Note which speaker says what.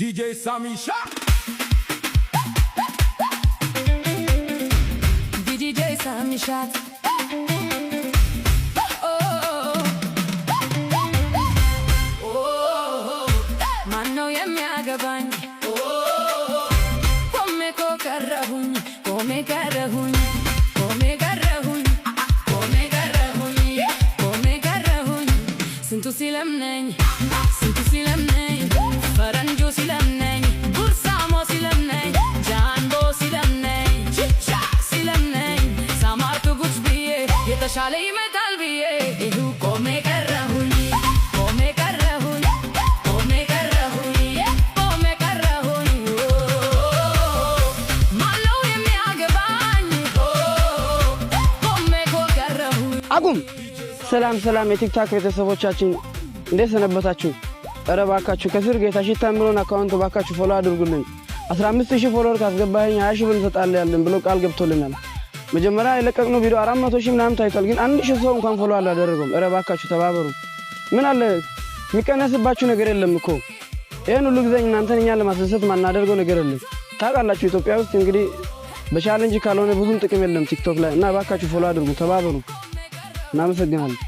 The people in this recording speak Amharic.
Speaker 1: DJ Sammy Shah.
Speaker 2: DJ Sammy Shah. Mano ya me agaban. Come kokarahun, come karahun, come karahun, come karahun, come karahun. Sintu silam nañ, sintu silam nañ. Faranjo silam nañ, bursamo silam nañ, janbo silam nañ, chicha silam nañ. Samartu kuch bhi hai, ye tashale metal bhi hai. Ehu come karahun.
Speaker 3: አቁም ሰላም የቲክታክ ቤተሰቦቻችን እንዴት ሰነበታችሁ? ኧረ ባካችሁ ከስር ጌታ ሽታምሮን አካውንት ባካችሁ ፎሎ አድርጉልኝ። 15000 ፎሎወር ካስገባኸኝ 20000 ብር እንሰጣለን ብሎ ቃል ገብቶልናል። መጀመሪያ የለቀቅነው ቪዲዮ 400000 ምናምን ታይቷል፣ ግን 1000 ሰው እንኳን ፎሎ አላደረገም። ኧረ ባካችሁ ተባበሩ። ምን አለ የሚቀነስባችሁ ነገር የለም እኮ። ይሄን ሁሉ ጊዜ እናንተን እኛን ለማስደሰት ማናደርገው ነገር የለም። ታውቃላችሁ ኢትዮጵያ ውስጥ እንግዲህ በቻሌንጅ ካልሆነ ብዙም ጥቅም የለም ቲክቶክ ላይ እና ባካችሁ ፎሎ አድርጉ፣ ተባበሩ። እናመሰግናለን።